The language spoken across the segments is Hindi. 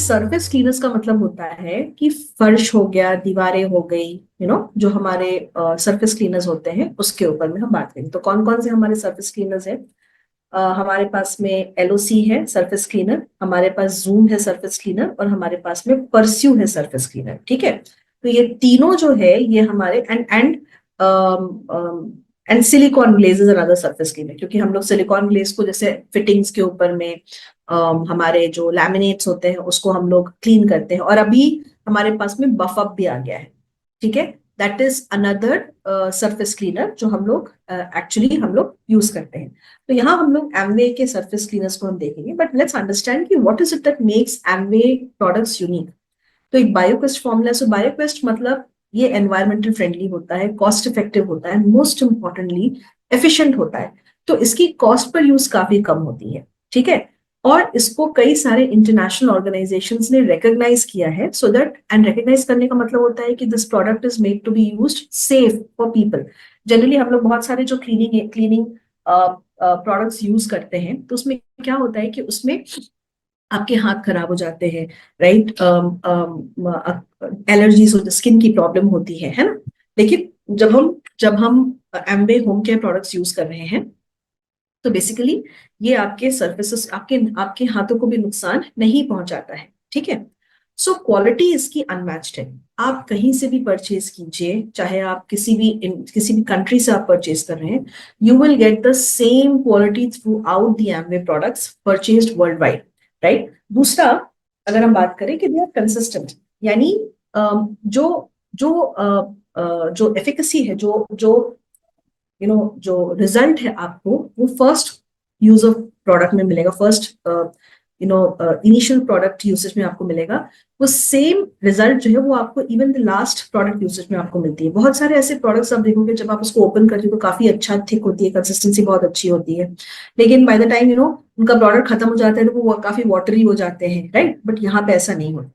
सरफेस क्लीनर्स का मतलब होता है कि फर्श हो गया, दीवारें हो गई, जो हमारे सरफेस क्लीनर्स होते हैं उसके ऊपर में हम बात करेंगे। तो कौन कौन से हमारे सरफेस क्लीनर्स है? हमारे पास में एलओसी है सरफेस क्लीनर, हमारे पास जूम है सरफेस क्लीनर, और हमारे पास में परस्यू है सरफेस क्लीनर। ठीक है, तो ये तीनों जो है ये हमारे and silicone glaze is another surface cleaner, क्योंकि हम लोग सिलिकॉन ग्लेज को जैसे फिटिंग्स के ऊपर में हमारे जो लैमिनेट्स होते हैं उसको हम लोग क्लीन करते हैं। और अभी हमारे पास में बफ अप भी आ गया है। ठीक है, that is another surface cleaner जो हम लोग एक्चुअली हम लोग यूज करते हैं। तो यहाँ हम लोग एमवे के सरफेस क्लीनर्स को हम देखेंगे, बट लेट्स अंडरस्टैंड कि what is it that makes Amway products unique. तो एक बायोक्वेस्ट फॉर्मूला, सो बायोक्वेस्ट मतलब ये एनवायरमेंटल फ्रेंडली होता है, कॉस्ट इफेक्टिव होता है, मोस्ट इंपॉर्टेंटली एफिशिएंट होता है। तो इसकी कॉस्ट पर यूज काफी कम होती है। ठीक है, और इसको कई सारे इंटरनेशनल ऑर्गेनाइजेशंस ने रिकॉग्नाइज किया है, सो दैट, एंड रिकॉग्नाइज करने का मतलब होता है कि this product is made to be used safe for people. Generally हम लोग बहुत सारे जो क्लीनिंग प्रोडक्ट्स यूज करते हैं, तो उसमें क्या होता है कि उसमें आपके हाथ खराब हो जाते हैं, राइट? एलर्जीज हो, स्किन की प्रॉब्लम होती है ना? लेकिन जब हम एम्वे होम केयर प्रोडक्ट्स यूज कर रहे हैं, तो बेसिकली ये आपके सर्फेसेस, आपके आपके हाथों को भी नुकसान नहीं पहुंचाता है। ठीक है, सो क्वालिटी इसकी अनमैच्ड है। आप कहीं से भी परचेज कीजिए, चाहे आप किसी भी कंट्री से आप परचेज कर रहे हैं, you will get the same quality throughout the Amway products purchased worldwide, right? दूसरा, अगर हम बात करें कि दे आर कंसिस्टेंट, यानी जो जो जो एफिकेसी है, जो जो जो रिजल्ट है आपको, वो फर्स्ट यूज ऑफ प्रोडक्ट में मिलेगा, फर्स्ट इनिशियल प्रोडक्ट यूसेज में आपको मिलेगा। वो सेम रिजल्ट जो है वो आपको even the last product usage में आपको मिलती है। बहुत सारे ऐसे प्रोडक्ट्स आप देखोगे, जब आप उसको ओपन करते हो तो काफी अच्छा थिक होती है, कंसिस्टेंसी बहुत अच्छी होती है, लेकिन बाय द टाइम उनका प्रोडक्ट खत्म हो जाता है तो वो काफी वाटरी हो जाते हैं, राइट? बट यहाँ पे ऐसा नहीं होता।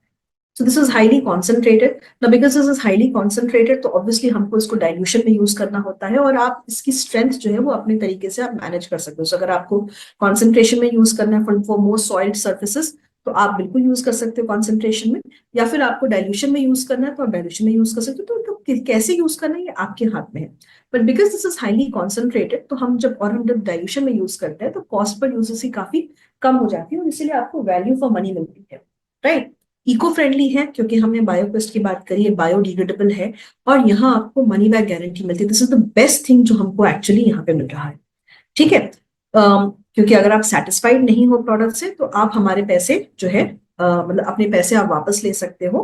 So this is highly concentrated. Now because this is highly concentrated, तो obviously हमको इसको डाइल्यूशन में यूज करना होता है, और आप इसकी स्ट्रेंथ जो है वो अपने तरीके से आप मैनेज कर सकते हो। So अगर आपको कॉन्सेंट्रेशन में यूज करना है फॉर मोर सॉइल्ड सर्फेसेस, तो आप बिल्कुल यूज कर सकते हो कॉन्सेंट्रेशन में, या फिर आपको डाइल्यूशन में यूज करना है तो आप डाइल्यूशन में यूज कर सकते हो। तो कैसे यूज करना है ये आपके हाथ में है। But because this is highly concentrated, तो हम जब डाइल्यूशन में यूज करते हैं तो कॉस्ट पर यूज इसकी काफी कम हो जाती है, और इसीलिए आपको वैल्यू फॉर मनी मिलती है, राइट? इको फ्रेंडली है, क्योंकि हमने बायोक्वेस्ट की बात करी है, बायोडिग्रेडेबल है, और यहाँ आपको मनी बैक गारंटी मिलती है। This is the best thing जो हमको एक्चुअली यहाँ पे मिल रहा है। ठीक है, क्योंकि अगर आप सेटिस्फाइड नहीं हो प्रोडक्ट से, तो आप हमारे पैसे जो है मतलब अपने पैसे आप वापस ले सकते हो,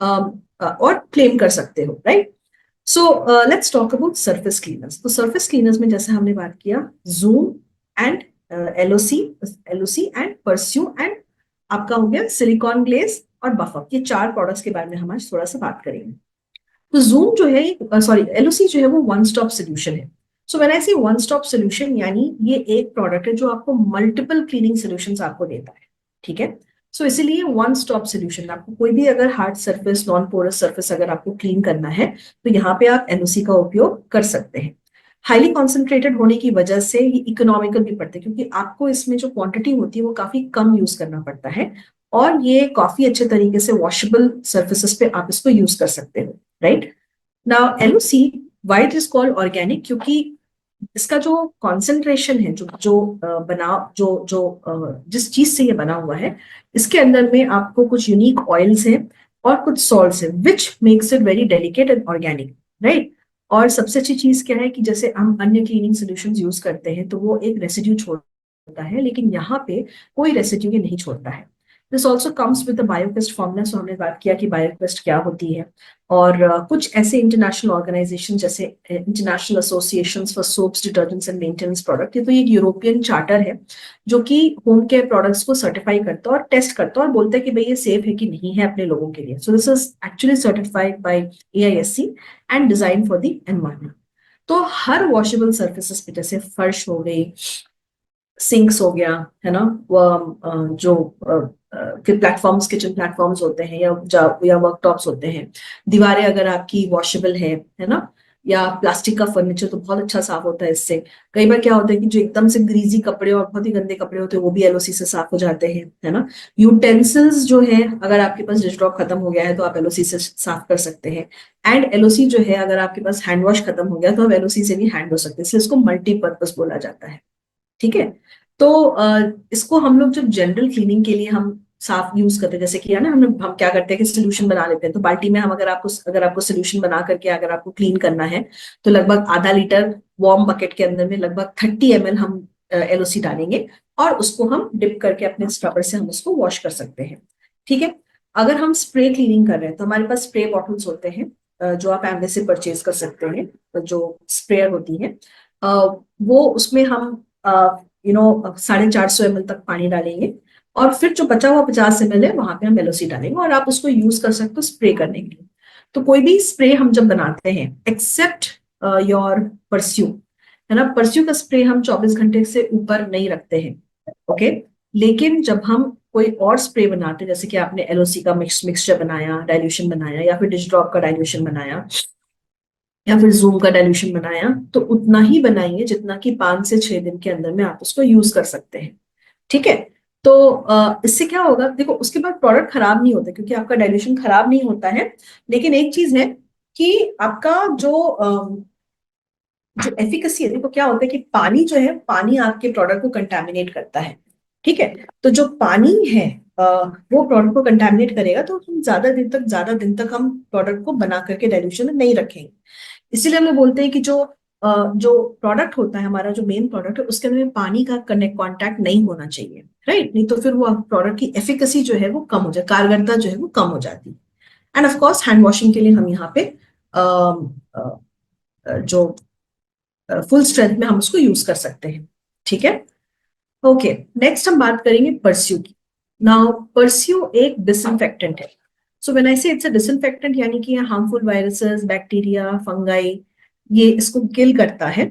और क्लेम कर सकते हो, right? So let's talk about surface cleaners. तो सरफेस क्लीनर्स में जैसे हमने बात किया, zoom and LOC LOC and pursue and आपका हो गया सिलिकॉन ग्लेज और बफअप, ये 4 प्रोडक्ट्स के बारे में हम आज थोड़ा सा बात करेंगे। तो जूम जो है, सॉरी, एलओसी जो है वो वन स्टॉप सोल्यूशन है। सो व्हेन आई से वन स्टॉप सोल्यूशन, यानी ये एक प्रोडक्ट है जो आपको मल्टीपल क्लीनिंग सोल्यूशंस आपको देता है। ठीक है, सो इसीलिए वन स्टॉप सोल्यूशन, आपको कोई भी अगर hard surface, non porous surface अगर आपको क्लीन करना है, तो यहाँ पे आप एलओसी का उपयोग कर सकते हैं। हाईली कॉन्सेंट्रेटेड होने की वजह से ये इकोनॉमिकल भी पड़ता है, क्योंकि आपको इसमें जो क्वांटिटी होती है वो काफी कम यूज करना पड़ता है, और ये काफी अच्छे तरीके से वॉशेबल सर्फेसेस पे आप इसको यूज कर सकते हो, right? Now LOC, why it is called organic, क्योंकि इसका जो कॉन्सेंट्रेशन है, जो जो बना जो जो जिस चीज से ये बना हुआ है, इसके अंदर में आपको कुछ यूनिक ऑयल्स हैं और कुछ सॉल्ट्स हैं, which makes it very delicate and organic, right? और सबसे अच्छी चीज क्या है कि जैसे हम अन्य क्लीनिंग सोल्यूशंस यूज करते हैं तो वो एक रेसिड्यू छोड़ता है, लेकिन यहाँ पे कोई रेसिड्यू ये नहीं छोड़ता है। This also comes with the bioquest formula. So हमने बात किया कि बायोक्वेस्ट क्या होती है, और कुछ ऐसे इंटरनेशनल ऑर्गेनाइजेशन जैसे international association for soaps, detergents and maintenance product, ये तो एक यूरोपियन चार्टर है जो कि होम केयर प्रोडक्ट्स को सर्टिफाई करता है और टेस्ट करता है और बोलता है कि भाई ये सेफ है कि नहीं है अपने लोगों के लिए। So this is actually certified by AISC and design for the environment. तो हर वॉशेबल सर्फेसेस पे, जैसे फर्श हो गई, सिंक्स हो गया, है ना, वो जो प्लेटफॉर्म्स, किचन प्लेटफॉर्म्स होते हैं, या वर्कटॉप्स होते हैं, दीवारें अगर आपकी वॉशेबल है ना, या प्लास्टिक का फर्नीचर तो बहुत अच्छा साफ होता है इससे। कई बार क्या होता है कि जो एकदम से ग्रीजी कपड़े और बहुत ही गंदे कपड़े होते हैं वो भी एलओसी से साफ हो जाते हैं, है ना। यूटेंसिल्स जो है, अगर आपके पास डिश ड्रॉप खत्म हो गया है तो आप एलओसी से साफ कर सकते हैं। एंड एलओसी जो है, अगर आपके पास हैंड वॉश खत्म हो गया तो आप एलओसी से भी हैंड धो सकते हैं, इसलिए इसको मल्टीपर्पज बोला जाता है। ठीक है। तो इसको हम लोग जब जनरल क्लीनिंग के लिए हम साफ यूज करते हैं, जैसे कि है ना, हम क्या करते हैं कि सोल्यूशन बना लेते हैं, तो बाल्टी में हम अगर आपको सोल्यूशन बना करके अगर आपको क्लीन करना है तो लगभग आधा लीटर वार्म बकेट के अंदर में लगभग 30 ml हम एलओसी डालेंगे और उसको हम डिप करके अपने स्क्रबर से हम उसको वॉश कर सकते हैं। ठीक है। अगर हम स्प्रे क्लीनिंग कर रहे हैं तो हमारे पास स्प्रे बॉटल्स होते हैं, जो आप एमवे से परचेज कर सकते हैं, जो स्प्रेयर होती है। वो उसमें हम 450 ml तक पानी डालेंगे और फिर जो बचा हुआ 50 ml है वहां पे हम एलओसी डालेंगे और आप उसको यूज कर सकते हो स्प्रे करने के लिए। तो कोई भी स्प्रे हम जब बनाते हैं, एक्सेप्ट योर परस्यू, है ना, परस्यू का स्प्रे हम 24 घंटे से ऊपर नहीं रखते हैं। ओके। लेकिन जब हम कोई और स्प्रे बनाते हैं, जैसे कि आपने एलओसी का मिक्सचर बनाया, डाइल्यूशन बनाया, या फिर डिश ड्रॉप का डाइल्यूशन बनाया, या फिर जूम का डाइल्यूशन बनाया, तो उतना ही बनाइए जितना कि 5 से 6 दिन के अंदर में आप उसको यूज कर सकते हैं। ठीक है। तो इससे क्या होगा, देखो उसके बाद प्रोडक्ट खराब नहीं होता क्योंकि आपका डाइल्यूशन खराब नहीं होता है। लेकिन एक चीज है कि आपका जो एफिकेसी है, देखो क्या होता है कि पानी जो है, पानी आपके प्रोडक्ट को कंटामिनेट करता है। ठीक है। तो जो पानी है अ, वो प्रोडक्ट को कंटामिनेट करेगा, तो हम ज्यादा दिन तक हम प्रोडक्ट को बना करके डाइल्यूशन में नहीं रखेंगे। इसीलिए हम लोग बोलते हैं कि जो प्रोडक्ट होता है, हमारा जो मेन प्रोडक्ट है, उसके अंदर में पानी का कनेक्ट कांटेक्ट नहीं होना चाहिए, राइट। नहीं तो फिर वो प्रोडक्ट की एफिकेसी जो है वो कम हो जाए, कारगरता जो है वो कम हो जाती है। End of course hand washing के लिए हम यहाँ पे जो फुल स्ट्रेंथ में हम उसको यूज कर सकते हैं। ठीक है। ओके। नेक्स्ट हम बात करेंगे परस्यू की। नाउ परस्यू एक डिसइंफेक्टेंट है। सो व्हेन आई से इट्स अ डिसइंफेक्टेंट, यानी कि हार्मफुल वायरसेस, बैक्टीरिया, फंगाई, ये इसको किल करता है।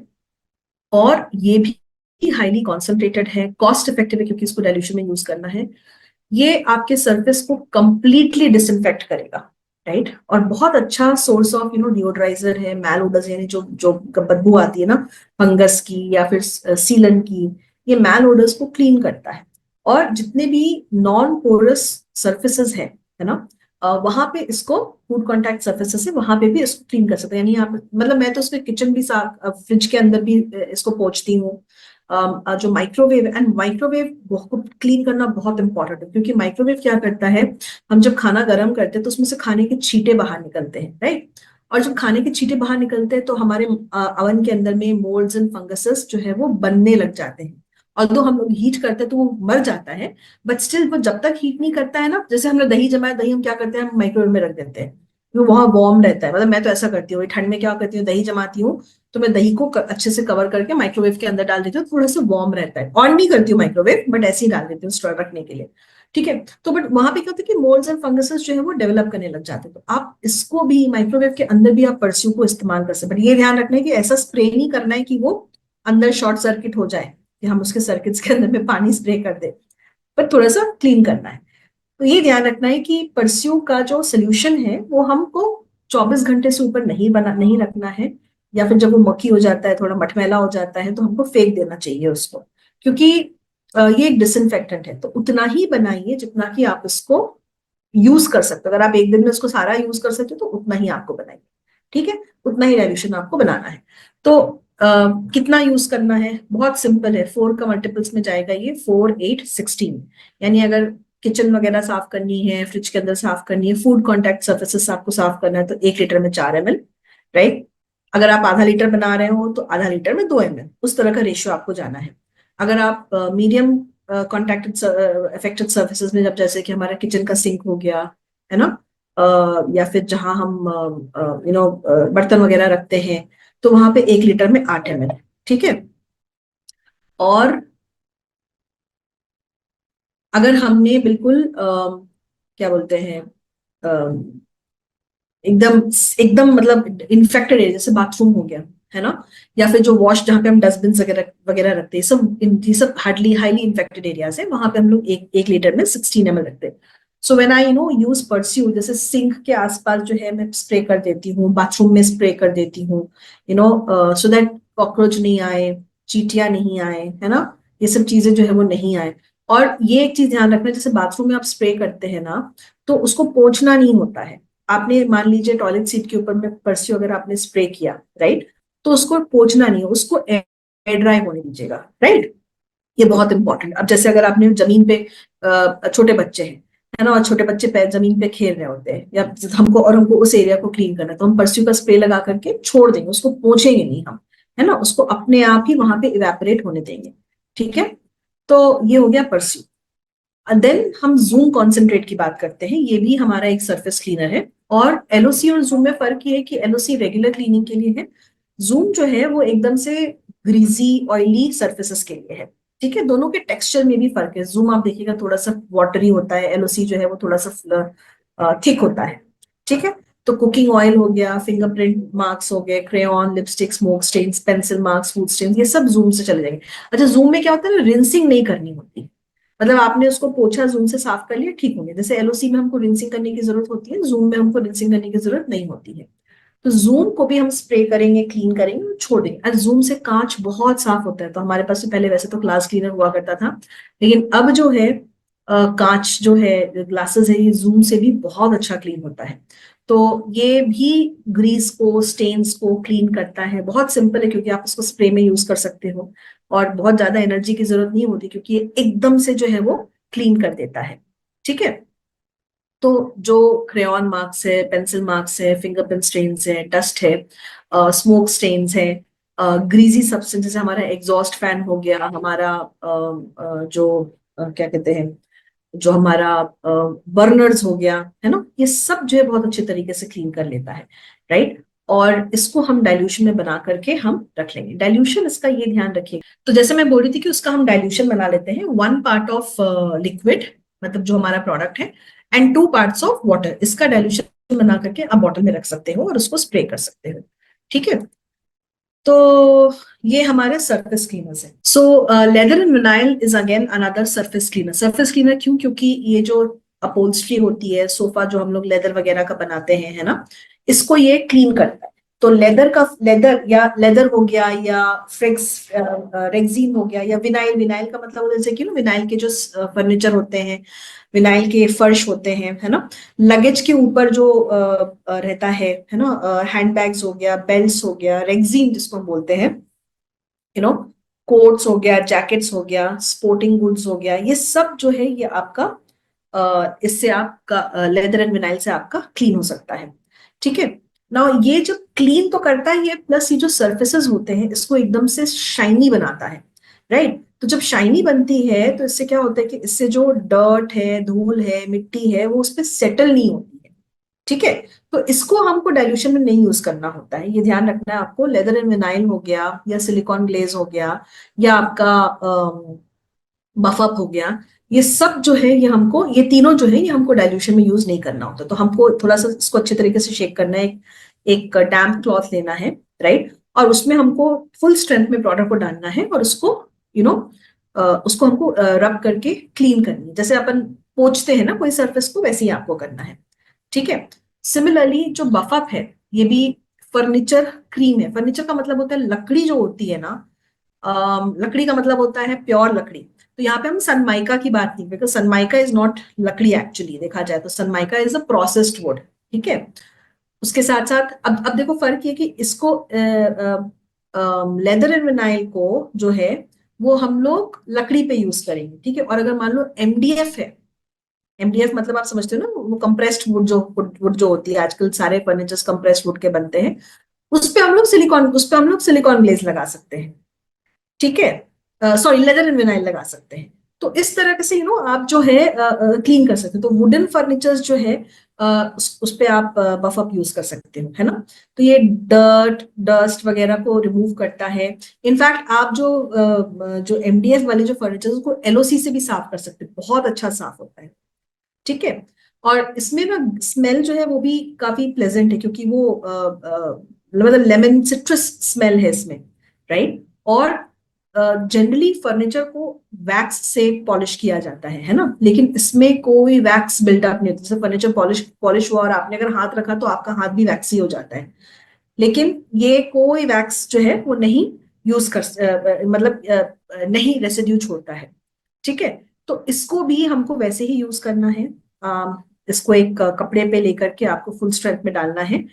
और ये भी हाईली कॉन्सेंट्रेटेड है, कॉस्ट इफेक्टिव है क्योंकि इसको डाइल्यूशन में यूज करना है। ये आपके सरफेस को कंप्लीटली डिसइंफेक्ट करेगा, राइट। और बहुत अच्छा सोर्स ऑफ डिओड्राइजर है, मैल यानी जो जो बदबू आती है ना, फंगस की या फिर सीलन की, ये मैल ओडर्स को क्लीन करता है। और जितने भी नॉन पोरस सर्फेसेस है ना, वहां पे इसको, फूड कांटेक्ट सर्फेसेस है वहां पे भी इसको क्लीन कर सकते हैं। यानी आप, मतलब मैं तो उसके किचन भी साफ, फ्रिज के अंदर भी इसको पोंछती हूँ। जो माइक्रोवेव, एंड माइक्रोवेव को क्लीन करना बहुत इंपॉर्टेंट है क्योंकि माइक्रोवेव क्या करता है, हम जब खाना गर्म करते हैं तो उसमें से खाने के छींटे बाहर निकलते हैं, राइट। और जब खाने के छींटे बाहर निकलते हैं तो हमारे अवन के अंदर में मोल्ड्स एंड फंगसेस जो है वो बनने लग जाते हैं। और तो हम लोग हीट करते हैं तो वो मर जाता है, बट स्टिल वो जब तक हीट नहीं करता है ना, जैसे हमने दही जमाया, दही हम क्या करते हैं, हम माइक्रोवेव में रख देते हैं, वो वहां वार्म रहता है। मतलब मैं तो ऐसा करती हूँ, ठंड में क्या करती हूँ, दही जमाती हूँ तो मैं दही को अच्छे से कवर करके माइक्रोवेव के अंदर डाल देती हूँ, थोड़ा सा वार्म रहता है। ऑन नहीं करती हूँ माइक्रोवेव, बट ऐसे ही डाल देती हूँ स्टोर रखने के लिए। ठीक है। तो बट वहां पे क्या होता है कि मोल्ड्स एंड फंगसेस जो है वो डेवलप करने लग जाते हैं, तो आप इसको भी माइक्रोवेव के अंदर भी आप परस्यू को इस्तेमाल कर सकते हैं। बट ये ध्यान रखना है कि ऐसा स्प्रे नहीं करना है कि वो अंदर शॉर्ट सर्किट हो जाए, कि हम उसके सर्किट्स के अंदर में पानी स्प्रे कर दे, पर थोड़ा सा क्लीन करना है। तो ये ध्यान रखना है कि परस्यू का जो सोल्यूशन है वो हमको 24 घंटे से ऊपर नहीं रखना है। या फिर जब वो मक्खी हो जाता है, थोड़ा मटमैला हो जाता है, तो हमको फेंक देना चाहिए उसको, क्योंकि ये एक डिसइंफेक्टेंट है। तो उतना ही बनाइए जितना कि आप इसको यूज कर सकते हो। अगर आप एक दिन में उसको सारा यूज कर सकते हो तो उतना ही आपको बनाइए। ठीक है। उतना ही डाइल्यूशन आपको बनाना है। तो कितना यूज करना है, बहुत सिंपल है, 4 का मल्टीपल्स में जाएगा ये, 4, 8, 16। यानी अगर किचन वगैरह साफ करनी है, फ्रिज के अंदर साफ करनी है, फूड कॉन्टेक्ट सर्फेसेस आपको साफ करना है, तो 1 लीटर में 4 ml, राइट। अगर आप आधा लीटर बना रहे हो तो आधा लीटर में 2 ml, उस तरह का रेशियो आपको जाना है। अगर आप मीडियम कॉन्टेक्टेड अफेक्टेड सर्फेसेस में, जब जैसे कि हमारा किचन का सिंक हो गया, है ना, या फिर जहां हम बर्तन वगैरह रखते हैं, तो वहां पे 1 लीटर में 8 ml। ठीक है। और अगर हमने बिल्कुल क्या बोलते हैं, एकदम एकदम मतलब इन्फेक्टेड एरिया, जैसे बाथरूम हो गया, है ना, या फिर जो वॉश जहाँ पे हम डस्टबिन वगैरह वगैरह रखते हैं, सब ये सब हार्डली हाईली इन्फेक्टेड एरियाज है, वहां पे हम लोग एक लीटर में 16 ml रखते हैं। So when I use pursue, जैसे सिंक के आसपास जो है मैं स्प्रे कर देती हूँ, बाथरूम में स्प्रे कर देती हूँ, सो दैट कॉकरोच नहीं आए, चींटियां नहीं आए, है ना, ये सब चीजें जो है वो नहीं आए। और ये एक चीज ध्यान रखना, जैसे बाथरूम में आप स्प्रे करते हैं ना, तो उसको पोंछना नहीं होता है। आपने मान लीजिए टॉयलेट सीट के ऊपर में परस्यू अगर आपने स्प्रे किया, राइट, तो उसको पोंछना नहीं है, उसको एयर ड्राई होने दीजिएगा, राइट। ये बहुत इंपॉर्टेंट। अब जैसे अगर आपने जमीन पे छोटे बच्चे हैं, है ना, और छोटे बच्चे पैर जमीन पे खेल रहे होते हैं, या हमको उस एरिया को क्लीन करना है, तो हम परस्यू का स्प्रे लगा करके छोड़ देंगे, उसको पोंछेंगे नहीं हम, है ना, उसको अपने आप ही वहां पे इवेपोरेट होने देंगे। ठीक है, तो ये हो गया परस्यू। देन हम जूम कॉन्सेंट्रेट की बात करते हैं, ये भी हमारा एक सरफेस क्लीनर है। और एलओसी और जूम में फर्क ये है कि एलओसी रेगुलर क्लीनिंग के लिए है, जूम जो है वो एकदम से ग्रीजी ऑयली सर्फेसेस के लिए है। ठीक है, दोनों के टेक्सचर में भी फर्क है, जूम आप देखिएगा थोड़ा सा वाटरी होता है, एलओसी जो है वो थोड़ा सा थिक होता है। ठीक है, तो कुकिंग ऑयल हो गया, फिंगरप्रिंट मार्क्स हो गए, crayon, lipstick, smoke stains, pencil marks, food stains, ये सब जूम से चले जाएंगे। अच्छा, जूम में क्या होता है ना, रिंसिंग नहीं करनी होती, मतलब आपने उसको पोछा, जूम से साफ कर लिया, ठीक हो गया। जैसे एलओसी में हमको रिंसिंग करने की जरूरत होती है, जूम में हमको रिंसिंग करने की जरूरत नहीं होती है। तो जूम को भी हम स्प्रे करेंगे, क्लीन करेंगे और छोड़ देंगे। और जूम से कांच बहुत साफ होता है, तो हमारे पास तो पहले वैसे तो ग्लास क्लीनर हुआ करता था, लेकिन अब जो है कांच जो है, ग्लासेस है, ये जूम से भी बहुत अच्छा क्लीन होता है। तो ये भी ग्रीस को, स्टेन्स को क्लीन करता है। बहुत सिंपल है, क्योंकि आप इसको स्प्रे में यूज कर सकते हो, और बहुत ज्यादा एनर्जी की जरूरत नहीं होती, क्योंकि ये एकदम से जो है वो क्लीन कर देता है। ठीक है, तो जो क्रेयॉन मार्क्स है, पेंसिल मार्क्स है, फिंगरप्रिंट स्टेन्स है, डस्ट है, स्मोक स्टेन्स है, ग्रीजी सब्सटेंस, जैसे हमारा एग्जॉस्ट फैन हो गया, हमारा जो क्या कहते हैं, जो हमारा बर्नर्स हो गया, है ना, ये सब जो है बहुत अच्छे तरीके से क्लीन कर लेता है, राइट। और इसको हम डाइल्यूशन में बना करके हम रख लेंगे। डाइल्यूशन इसका ये ध्यान रखिए, तो जैसे मैं बोल रही थी कि उसका हम डाइल्यूशन बना लेते हैं, 1 पार्ट ऑफ लिक्विड, मतलब जो हमारा प्रोडक्ट है, एंड 2 पार्ट्स ऑफ वाटर, इसका डाइल्यूशन बना करके आप बॉटल में रख सकते हो और उसको स्प्रे कर सकते हो। ठीक है, तो ये हमारे सरफेस क्लीनर्स है। So leather and vinyl is again another surface cleaner. Surface cleaner क्यों? क्योंकि ये जो अपहोल्स्ट्री होती है, सोफा जो हम लोग लेदर वगैरह का बनाते हैं, है ना, इसको ये क्लीन करता है। तो लेदर या लेदर हो गया, या फ्रेक्स रेक्सीन हो गया, या विनाइल, विनाइल का मतलब जैसे कि ना, विनाइल के जो फर्नीचर होते हैं, विनाइल के फर्श होते हैं, है ना, लगेज के ऊपर जो रहता है ना, हैंडबैग्स हो गया, बेल्ट्स हो गया, रेक्सीन जिसको हम बोलते हैं, यू नो, कोट्स हो गया, जैकेट्स हो गया, स्पोर्टिंग गुड्स हो गया, ये सब जो है ये आपका इससे आपका लेदर एंड विनाइल से आपका क्लीन हो सकता है। ठीक है, ना ये जब क्लीन तो करता ही है, प्लस ये जो सर्फेसेस होते हैं इसको एकदम से शाइनी बनाता है, राइट। तो जब शाइनी बनती है तो इससे क्या होता है कि इससे जो डर्ट है, धूल है, मिट्टी है, वो उस पर सेटल नहीं होती है। ठीक है, तो इसको हमको डाइल्यूशन में नहीं यूज करना होता है, ये ध्यान रखना है आपको। लेदर एंड विनाइल हो गया, या सिलिकॉन ग्लेज हो गया, या आपका बफअप हो गया, ये सब जो है, ये हमको, ये तीनों जो है ये हमको डाइल्यूशन में यूज नहीं करना होता। तो हमको थोड़ा सा इसको अच्छे तरीके से शेक करना है, एक डैम्प क्लॉथ लेना है, राइट, और उसमें हमको फुल स्ट्रेंथ में प्रोडक्ट को डालना है, और उसको यू नो उसको हमको रब करके क्लीन करनी है, जैसे अपन पोंछते हैं ना कोई सरफेस को, वैसे ही आपको करना है। ठीक है, सिमिलरली जो बफअप है, ये भी फर्नीचर क्रीम है। फर्नीचर का मतलब होता है लकड़ी जो होती है ना, लकड़ी का मतलब होता है प्योर लकड़ी। तो यहाँ पे हम सनमाइका की बात नहीं, बिकॉज सनमाइका इज नॉट लकड़ी एक्चुअली, देखा जाए तो Sunmica is a processed would. ठीक है, उसके साथ साथ अब देखो फर्क ये कि इसको लेदर एंड विनाइल को जो है वो हम लोग लकड़ी पे यूज करेंगे। ठीक है, और अगर मान लो एमडीएफ है, एमडीएफ मतलब आप समझते हो ना, वो कंप्रेस्ड वुड जो होती है, आजकल सारे फर्नीचर्स कंप्रेस्ड वुड के बनते हैं, उस पे हम लोग सिलिकॉन ग्लेज लगा सकते हैं। ठीक है, सॉरी, लेदर एंड विनाइल लगा सकते हैं। तो इस तरह से आप जो है क्लीन कर सकते हो। तो वुडन फर्नीचर्स जो है उस पे आप बफअप यूज कर सकते हो, है ना। तो ये डर्ट, डस्ट वगैरह को रिमूव करता है। इनफैक्ट आप जो एमडीएफ वाले जो फर्नीचर उसको एलओसी से भी साफ कर सकते हैं, बहुत अच्छा साफ होता है। ठीक है, और इसमें ना स्मेल जो है वो भी काफी प्लेजेंट है, क्योंकि वो मतलब लेमन सिट्रस स्मेल है इसमें, राइट। और जनरली फर्नीचर को वैक्स से पॉलिश किया जाता है ना, लेकिन इसमें कोई वैक्स बिल्डअप नहीं होता। जैसे फर्नीचर पॉलिश पॉलिश हुआ और आपने अगर हाथ रखा तो आपका हाथ भी वैक्सी हो जाता है, लेकिन ये कोई वैक्स जो है वो नहीं यूज कर मतलब नहीं रेसिड्यू छोड़ता है। ठीक है, तो इसको भी हमको वैसे ही यूज करना है। इसको एक कपड़े पे लेकर के आपको फुल स्ट्रेंथ में डालना है,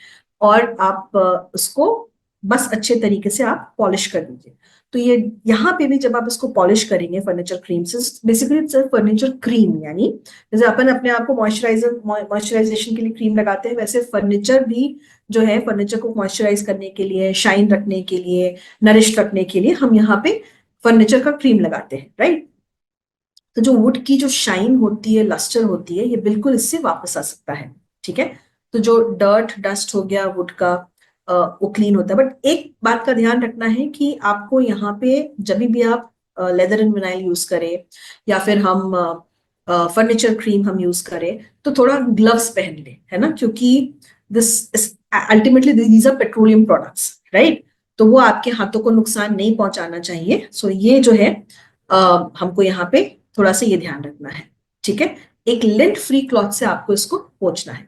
और आप उसको बस अच्छे तरीके से आप पॉलिश कर दीजिए। तो ये यहाँ पे भी जब आप इसको पॉलिश करेंगे फर्नीचर क्रीम से, बेसिकली फर्नीचर क्रीम, यानी जैसे अपन अपने आप को मॉइस्चराइजेशन के लिए क्रीम लगाते हैं, वैसे फर्नीचर भी जो है फर्नीचर को मॉइस्चराइज करने के लिए, शाइन रखने के लिए, नरिश रखने के लिए हम यहाँ पे फर्नीचर का क्रीम लगाते हैं, राइट। तो जो वुड की जो शाइन होती है, लस्टर होती है, ये बिल्कुल इससे वापस आ सकता है। ठीक है, तो जो डर्ट डस्ट हो गया वुड का, वो क्लीन होता है। बट एक बात का ध्यान रखना है कि आपको यहाँ पे जब भी आप लेदर एंड विनाइल यूज करें, या फिर हम फर्नीचर क्रीम हम यूज करें, तो थोड़ा ग्लव्स पहन लें, है ना, क्योंकि this ultimately these are petroleum products, right. तो वो आपके हाथों को नुकसान नहीं पहुंचाना चाहिए। सो ये जो है हमको यहाँ पे थोड़ा सा ये ध्यान रखना है। ठीक है, एक लिंट फ्री क्लॉथ से आपको इसको पोंछना है।